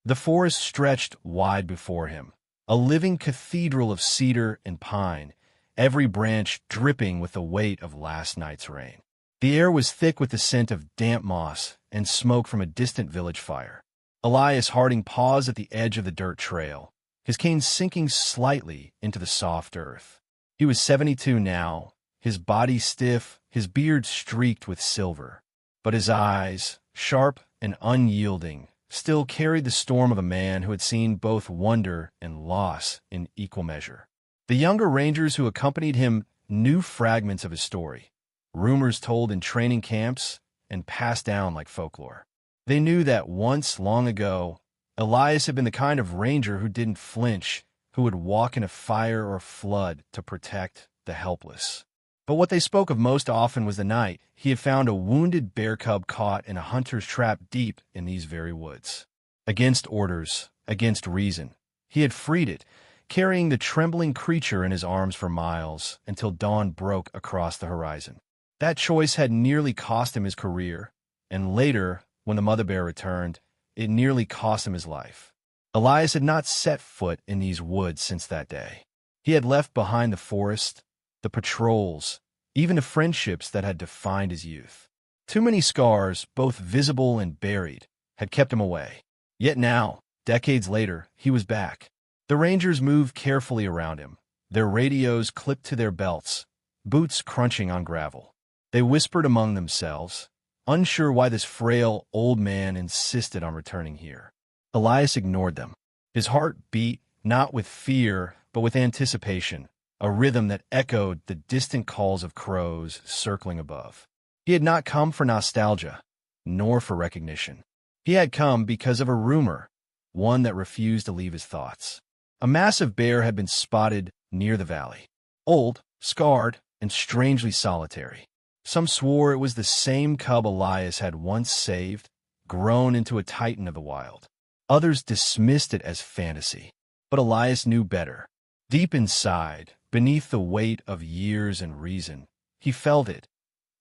The forest stretched wide before him, a living cathedral of cedar and pine, every branch dripping with the weight of last night's rain. The air was thick with the scent of damp moss and smoke from a distant village fire. Elias Harding paused at the edge of the dirt trail, his cane sinking slightly into the soft earth. He was 72 now, his body stiff, his beard streaked with silver. But his eyes, sharp and unyielding, still carried the storm of a man who had seen both wonder and loss in equal measure. The younger rangers who accompanied him knew fragments of his story, rumors told in training camps and passed down like folklore. They knew that once, long ago, Elias had been the kind of ranger who didn't flinch, who would walk in a fire or a flood to protect the helpless. But what they spoke of most often was the night he had found a wounded bear cub caught in a hunter's trap deep in these very woods. Against orders, against reason, he had freed it, carrying the trembling creature in his arms for miles until dawn broke across the horizon. That choice had nearly cost him his career, and later, when the mother bear returned, it nearly cost him his life. Elias had not set foot in these woods since that day. He had left behind the forest, the patrols, even the friendships that had defined his youth. Too many scars, both visible and buried, had kept him away. Yet now, decades later, he was back. The rangers moved carefully around him, their radios clipped to their belts, boots crunching on gravel. They whispered among themselves, unsure why this frail old man insisted on returning here. Elias ignored them. His heart beat not with fear, but with anticipation, a rhythm that echoed the distant calls of crows circling above. He had not come for nostalgia, nor for recognition. He had come because of a rumor, one that refused to leave his thoughts. A massive bear had been spotted near the valley. Old, scarred, and strangely solitary. Some swore it was the same cub Elias had once saved, grown into a titan of the wild. Others dismissed it as fantasy. But Elias knew better. Deep inside, beneath the weight of years and reason, he felt it.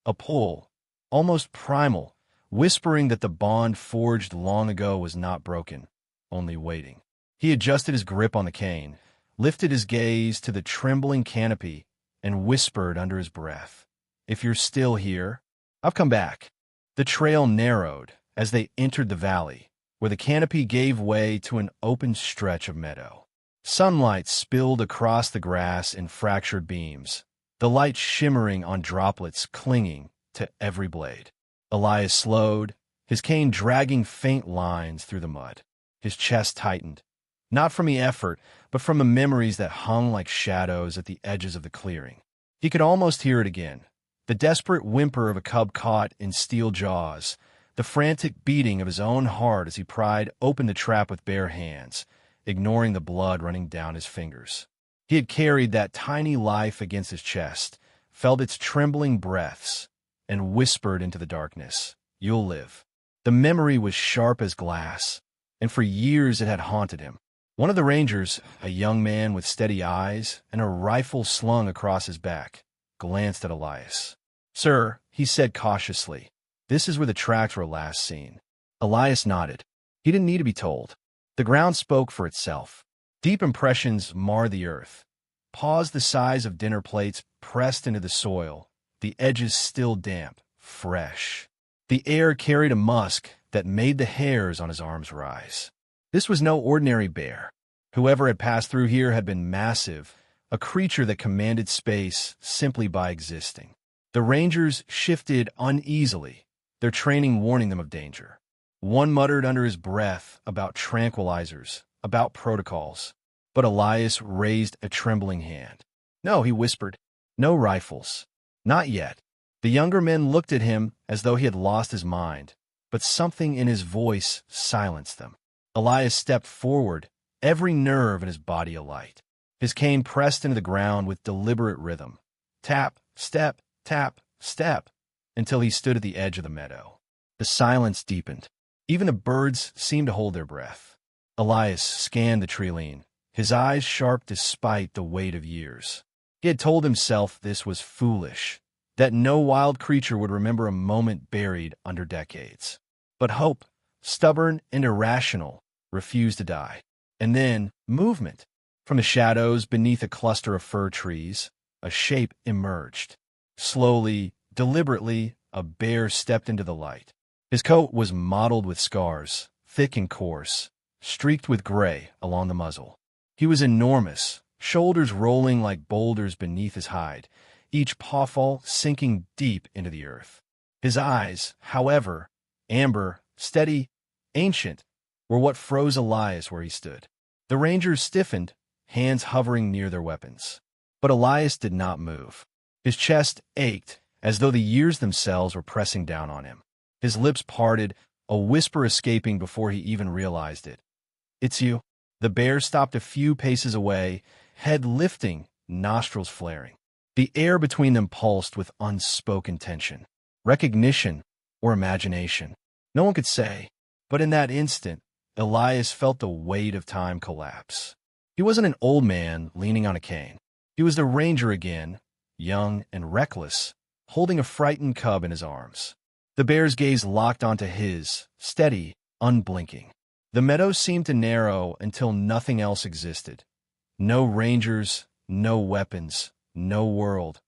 A pull, almost primal, whispering that the bond forged long ago was not broken, only waiting. He adjusted his grip on the cane, lifted his gaze to the trembling canopy, and whispered under his breath, "If you're still here, I've come back." The trail narrowed as they entered the valley, where the canopy gave way to an open stretch of meadow. Sunlight spilled across the grass in fractured beams, the light shimmering on droplets clinging to every blade. Elias slowed, his cane dragging faint lines through the mud. His chest tightened, not from the effort, but from the memories that hung like shadows at the edges of the clearing. He could almost hear it again, the desperate whimper of a cub caught in steel jaws, the frantic beating of his own heart as he pried open the trap with bare hands, ignoring the blood running down his fingers. He had carried that tiny life against his chest, felt its trembling breaths, and whispered into the darkness, "You'll live." The memory was sharp as glass, and for years it had haunted him. One of the rangers, a young man with steady eyes and a rifle slung across his back, glanced at Elias. "Sir," he said cautiously, "this is where the tracks were last seen." Elias nodded. He didn't need to be told. The ground spoke for itself. Deep impressions mar the earth. Paws the size of dinner plates pressed into the soil, the edges still damp, fresh. The air carried a musk that made the hairs on his arms rise. This was no ordinary bear. Whoever had passed through here had been massive, a creature that commanded space simply by existing. The rangers shifted uneasily, their training warning them of danger. One muttered under his breath about tranquilizers, about protocols. But Elias raised a trembling hand. "No," he whispered. "No rifles. Not yet." The younger men looked at him as though he had lost his mind, but something in his voice silenced them. Elias stepped forward, every nerve in his body alight. His cane pressed into the ground with deliberate rhythm. Tap, step, tap, step, until he stood at the edge of the meadow. The silence deepened. Even the birds seemed to hold their breath. Elias scanned the treeline, his eyes sharp despite the weight of years. He had told himself this was foolish, that no wild creature would remember a moment buried under decades. But hope, stubborn and irrational, refused to die. And then, movement. From the shadows beneath a cluster of fir trees, a shape emerged. Slowly, deliberately, a bear stepped into the light. His coat was mottled with scars, thick and coarse, streaked with gray along the muzzle. He was enormous, shoulders rolling like boulders beneath his hide, each pawfall sinking deep into the earth. His eyes, however, amber, steady, ancient, were what froze Elias where he stood. The Rangers stiffened, hands hovering near their weapons. But Elias did not move. His chest ached, as though the years themselves were pressing down on him. His lips parted, a whisper escaping before he even realized it. "It's you." The bear stopped a few paces away, head lifting, nostrils flaring. The air between them pulsed with unspoken tension. Recognition or imagination? No one could say. But in that instant, Elias felt the weight of time collapse. He wasn't an old man leaning on a cane. He was the ranger again, young and reckless, holding a frightened cub in his arms. The bear's gaze locked onto his, steady, unblinking. The meadow seemed to narrow until nothing else existed. No rangers, no weapons, no world.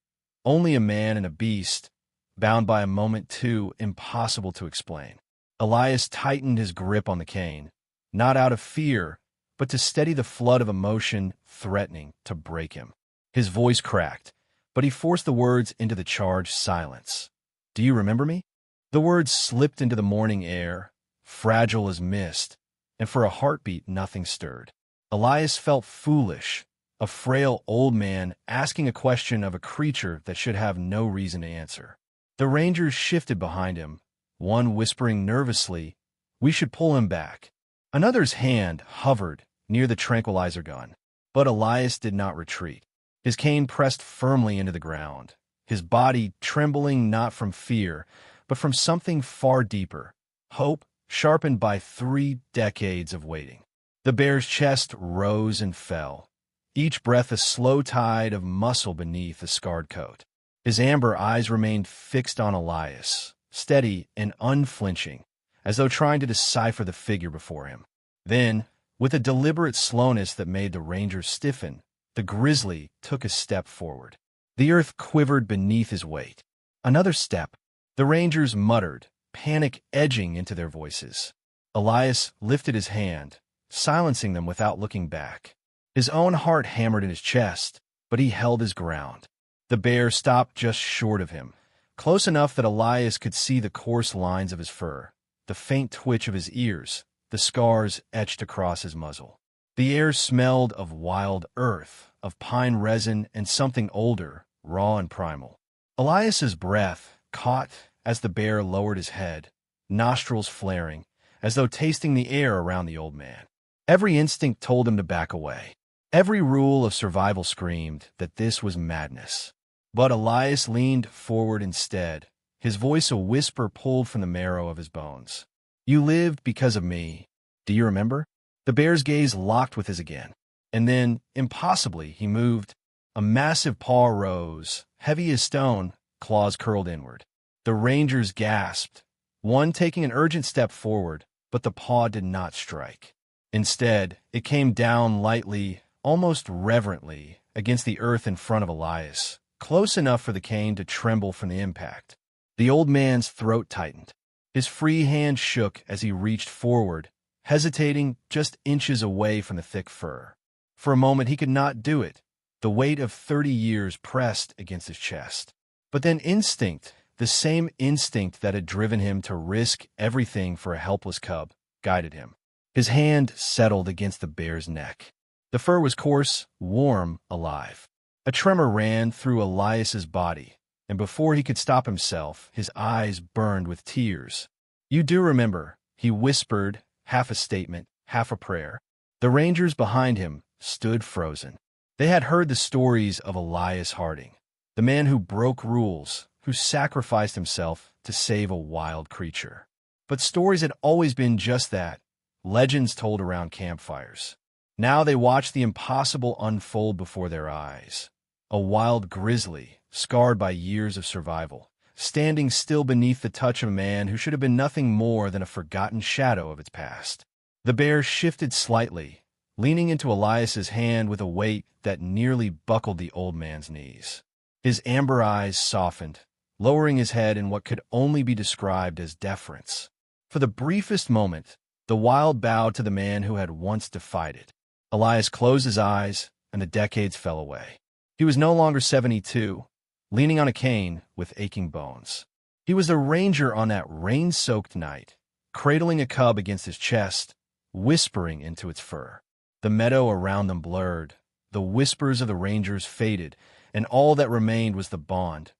Only a man and a beast, bound by a moment too impossible to explain. Elias tightened his grip on the cane, not out of fear, but to steady the flood of emotion threatening to break him. His voice cracked, but he forced the words into the charged silence. "Do you remember me?" The words slipped into the morning air, fragile as mist, and for a heartbeat nothing stirred. Elias felt foolish, a frail old man asking a question of a creature that should have no reason to answer. The rangers shifted behind him, one whispering nervously, "We should pull him back." Another's hand hovered near the tranquilizer gun, but Elias did not retreat. His cane pressed firmly into the ground, his body trembling not from fear, but from something far deeper, hope sharpened by 3 decades of waiting. The bear's chest rose and fell, each breath a slow tide of muscle beneath the scarred coat. His amber eyes remained fixed on Elias, steady and unflinching, as though trying to decipher the figure before him. Then, with a deliberate slowness that made the rangers stiffen, the grizzly took a step forward. The earth quivered beneath his weight. Another step. The rangers muttered, panic edging into their voices. Elias lifted his hand, silencing them without looking back. His own heart hammered in his chest, but he held his ground. The bear stopped just short of him, close enough that Elias could see the coarse lines of his fur, the faint twitch of his ears, the scars etched across his muzzle. The air smelled of wild earth, of pine resin and something older, raw and primal. Elias's breath caught as the bear lowered his head, nostrils flaring, as though tasting the air around the old man. Every instinct told him to back away. Every rule of survival screamed that this was madness. But Elias leaned forward instead, his voice a whisper pulled from the marrow of his bones. "You lived because of me. Do you remember?" The bear's gaze locked with his again. And then, impossibly, he moved. A massive paw rose, heavy as stone, claws curled inward. The rangers gasped, one taking an urgent step forward, but the paw did not strike. Instead, it came down lightly, almost reverently, against the earth in front of Elias, close enough for the cane to tremble from the impact. The old man's throat tightened. His free hand shook as he reached forward, hesitating just inches away from the thick fur. For a moment he could not do it. The weight of 30 years pressed against his chest. But then instinct, the same instinct that had driven him to risk everything for a helpless cub, guided him. His hand settled against the bear's neck. The fur was coarse, warm, alive. A tremor ran through Elias's body, and before he could stop himself, his eyes burned with tears. "You do remember," he whispered, half a statement, half a prayer. The rangers behind him stood frozen. They had heard the stories of Elias Harding, the man who broke rules, who sacrificed himself to save a wild creature. But stories had always been just that, legends told around campfires. Now they watched the impossible unfold before their eyes. A wild grizzly, scarred by years of survival, standing still beneath the touch of a man who should have been nothing more than a forgotten shadow of its past. The bear shifted slightly, leaning into Elias's hand with a weight that nearly buckled the old man's knees. His amber eyes softened, lowering his head in what could only be described as deference. For the briefest moment, the wild bowed to the man who had once defied it. Elias closed his eyes, and the decades fell away. He was no longer 72, leaning on a cane with aching bones. He was the ranger on that rain-soaked night, cradling a cub against his chest, whispering into its fur. The meadow around them blurred, the whispers of the rangers faded, and all that remained was the bond,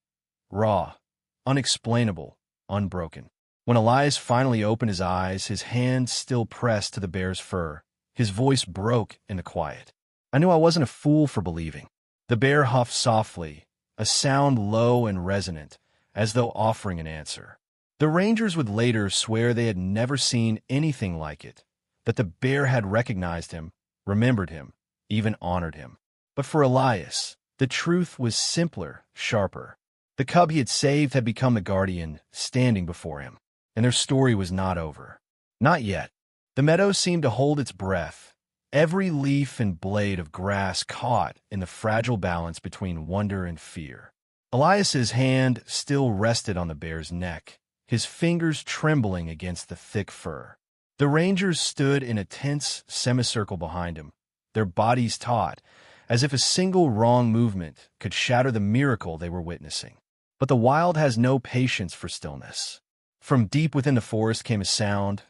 raw, unexplainable, unbroken. When Elias finally opened his eyes, his hand still pressed to the bear's fur, his voice broke in the quiet. I knew I wasn't a fool for believing. The bear huffed softly, a sound low and resonant, as though offering an answer. The rangers would later swear they had never seen anything like it, that the bear had recognized him, remembered him, even honored him. But for Elias, the truth was simpler, sharper. The cub he had saved had become the guardian, standing before him. And their story was not over. Not yet. The meadow seemed to hold its breath, every leaf and blade of grass caught in the fragile balance between wonder and fear. Elias's hand still rested on the bear's neck, his fingers trembling against the thick fur. The rangers stood in a tense semicircle behind him, their bodies taut, as if a single wrong movement could shatter the miracle they were witnessing. But the wild has no patience for stillness. From deep within the forest came a sound,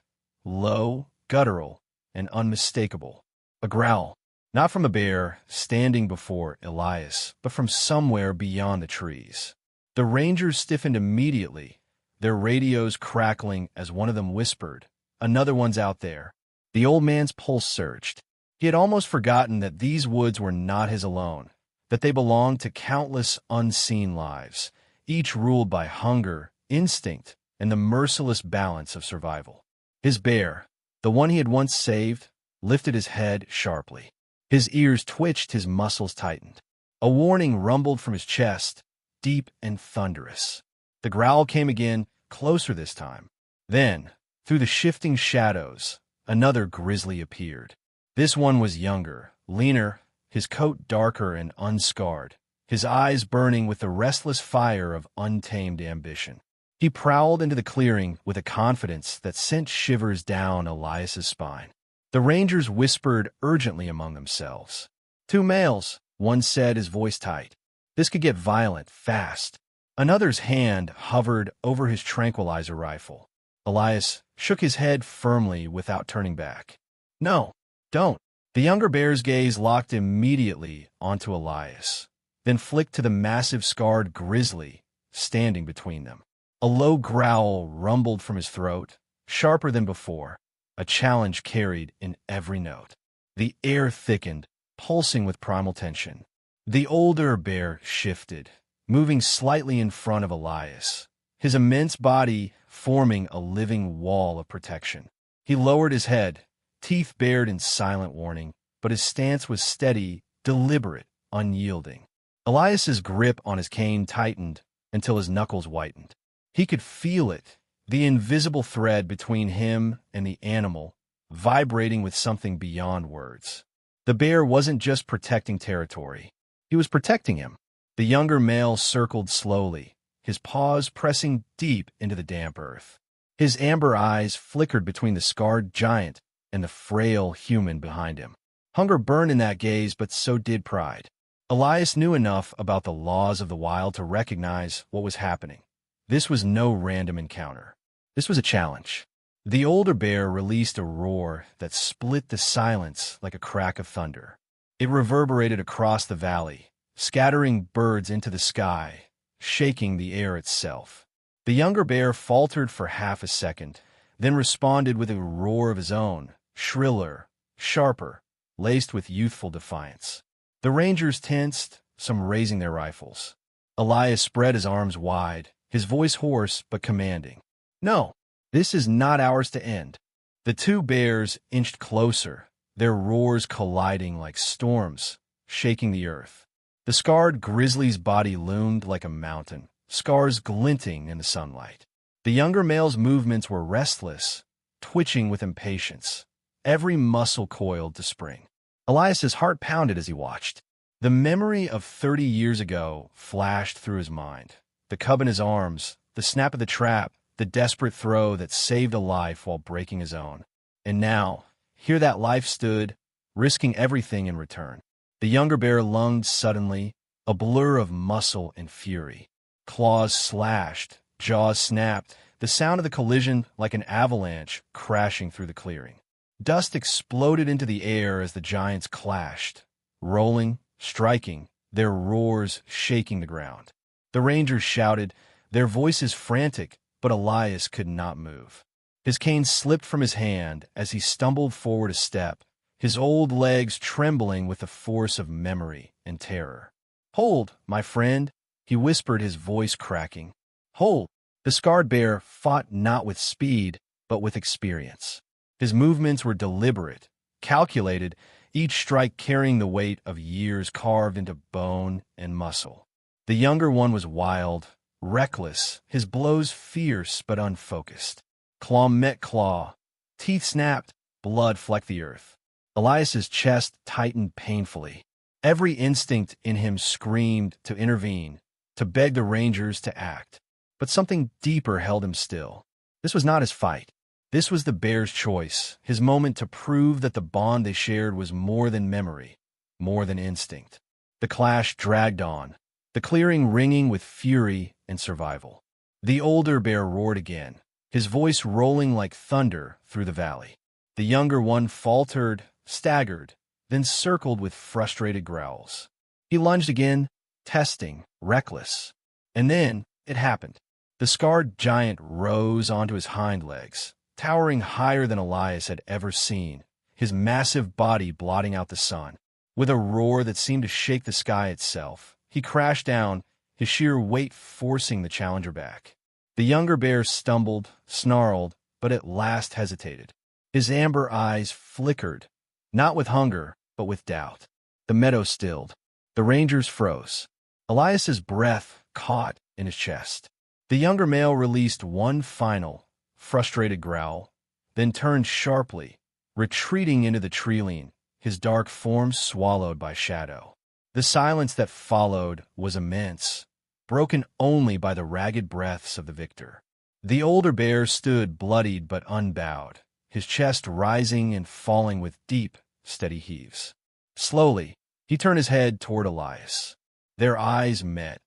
low, guttural, and unmistakable. A growl, not from a bear standing before Elias, but from somewhere beyond the trees. The rangers stiffened immediately, their radios crackling as one of them whispered, "Another one's out there." The old man's pulse surged. He had almost forgotten that these woods were not his alone, that they belonged to countless unseen lives, each ruled by hunger, instinct, and the merciless balance of survival. His bear, the one he had once saved, lifted his head sharply. His ears twitched, his muscles tightened. A warning rumbled from his chest, deep and thunderous. The growl came again, closer this time. Then, through the shifting shadows, another grizzly appeared. This one was younger, leaner, his coat darker and unscarred, his eyes burning with the restless fire of untamed ambition. He prowled into the clearing with a confidence that sent shivers down Elias's spine. The rangers whispered urgently among themselves. "Two males," one said, his voice tight. "This could get violent, fast." Another's hand hovered over his tranquilizer rifle. Elias shook his head firmly without turning back. "No, don't." The younger bear's gaze locked immediately onto Elias, then flicked to the massive scarred grizzly standing between them. A low growl rumbled from his throat, sharper than before, a challenge carried in every note. The air thickened, pulsing with primal tension. The older bear shifted, moving slightly in front of Elias, his immense body forming a living wall of protection. He lowered his head, teeth bared in silent warning, but his stance was steady, deliberate, unyielding. Elias's grip on his cane tightened until his knuckles whitened. He could feel it, the invisible thread between him and the animal, vibrating with something beyond words. The bear wasn't just protecting territory. He was protecting him. The younger male circled slowly, his paws pressing deep into the damp earth. His amber eyes flickered between the scarred giant and the frail human behind him. Hunger burned in that gaze, but so did pride. Elias knew enough about the laws of the wild to recognize what was happening. This was no random encounter. This was a challenge. The older bear released a roar that split the silence like a crack of thunder. It reverberated across the valley, scattering birds into the sky, shaking the air itself. The younger bear faltered for half a second, then responded with a roar of his own, shriller, sharper, laced with youthful defiance. The rangers tensed, some raising their rifles. Elias spread his arms wide, his voice hoarse but commanding. "No, this is not ours to end." The two bears inched closer, their roars colliding like storms, shaking the earth. The scarred grizzly's body loomed like a mountain, scars glinting in the sunlight. The younger male's movements were restless, twitching with impatience, every muscle coiled to spring. Elias's heart pounded as he watched. The memory of 30 years ago flashed through his mind. The cub in his arms, the snap of the trap, the desperate throw that saved a life while breaking his own. And now, here that life stood, risking everything in return. The younger bear lunged suddenly, a blur of muscle and fury. Claws slashed, jaws snapped, the sound of the collision like an avalanche crashing through the clearing. Dust exploded into the air as the giants clashed, rolling, striking, their roars shaking the ground. The rangers shouted, their voices frantic, but Elias could not move. His cane slipped from his hand as he stumbled forward a step, his old legs trembling with the force of memory and terror. "Hold, my friend," he whispered, his voice cracking. "Hold." The scarred bear fought not with speed, but with experience. His movements were deliberate, calculated, each strike carrying the weight of years carved into bone and muscle. The younger one was wild, reckless, his blows fierce but unfocused. Claw met claw, teeth snapped, blood flecked the earth. Elias's chest tightened painfully. Every instinct in him screamed to intervene, to beg the rangers to act. But something deeper held him still. This was not his fight. This was the bear's choice, his moment to prove that the bond they shared was more than memory, more than instinct. The clash dragged on, the clearing ringing with fury and survival. The older bear roared again, his voice rolling like thunder through the valley. The younger one faltered, staggered, then circled with frustrated growls. He lunged again, testing, reckless. And then it happened. The scarred giant rose onto his hind legs, towering higher than Elias had ever seen, his massive body blotting out the sun. With a roar that seemed to shake the sky itself, he crashed down, his sheer weight forcing the challenger back. The younger bear stumbled, snarled, but at last hesitated. His amber eyes flickered, not with hunger, but with doubt. The meadow stilled. The rangers froze. Elias's breath caught in his chest. The younger male released one final, frustrated growl, then turned sharply, retreating into the treeline, his dark form swallowed by shadow. The silence that followed was immense, broken only by the ragged breaths of the victor. The older bear stood bloodied but unbowed, his chest rising and falling with deep, steady heaves. Slowly, he turned his head toward Elias. Their eyes met,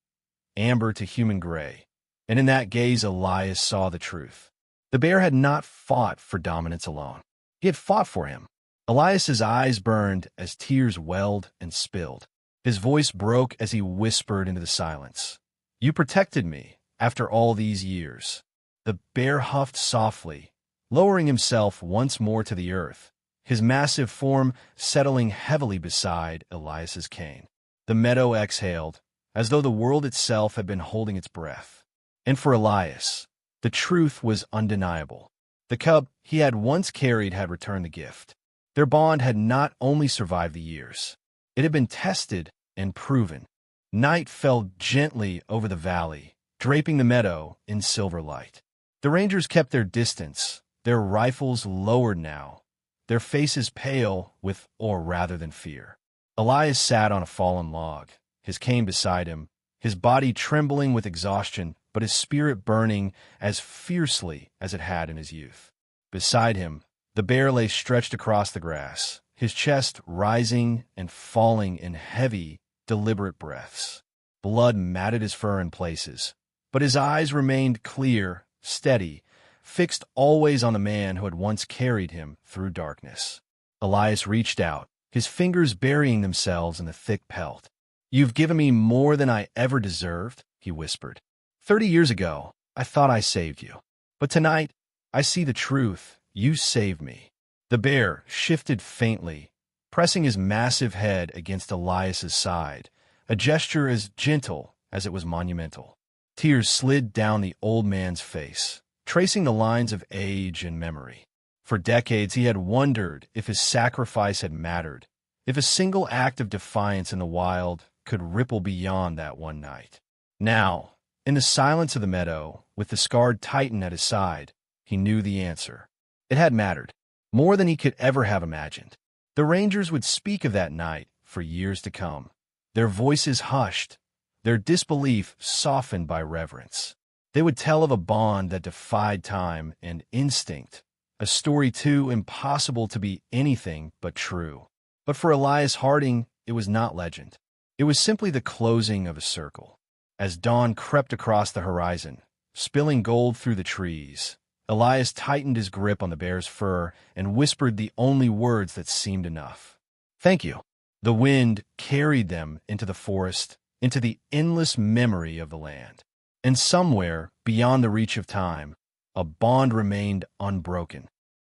amber to human gray, and in that gaze Elias saw the truth. The bear had not fought for dominance alone. He had fought for him. Elias's eyes burned as tears welled and spilled. His voice broke as he whispered into the silence. "You protected me after all these years." The bear huffed softly, lowering himself once more to the earth, his massive form settling heavily beside Elias's cane. The meadow exhaled, as though the world itself had been holding its breath. And for Elias, the truth was undeniable. The cub he had once carried had returned the gift. Their bond had not only survived the years, it had been tested and proven. Night fell gently over the valley, draping the meadow in silver light. The rangers kept their distance, their rifles lowered now, their faces pale with awe rather than fear. Elias sat on a fallen log, his cane beside him, his body trembling with exhaustion, but his spirit burning as fiercely as it had in his youth. Beside him, the bear lay stretched across the grass, his chest rising and falling in heavy, deliberate breaths. Blood matted his fur in places, but his eyes remained clear, steady, fixed always on the man who had once carried him through darkness. Elias reached out, his fingers burying themselves in the thick pelt. "You've given me more than I ever deserved," he whispered. 30 years ago, I thought I saved you. But tonight, I see the truth. You saved me." The bear shifted faintly, pressing his massive head against Elias's side, a gesture as gentle as it was monumental. Tears slid down the old man's face, tracing the lines of age and memory. For decades he had wondered if his sacrifice had mattered, if a single act of defiance in the wild could ripple beyond that one night. Now, in the silence of the meadow, with the scarred titan at his side, he knew the answer. It had mattered. more than he could ever have imagined. The Rangers would speak of that night for years to come, their voices hushed, their disbelief softened by reverence. They would tell of a bond that defied time and instinct, a story too impossible to be anything but true. But for Elias Harding, it was not legend. It was simply the closing of a circle. As dawn crept across the horizon, spilling gold through the trees, Elias tightened his grip on the bear's fur and whispered the only words that seemed enough. "Thank you." The wind carried them into the forest, into the endless memory of the land. And somewhere, beyond the reach of time, a bond remained unbroken.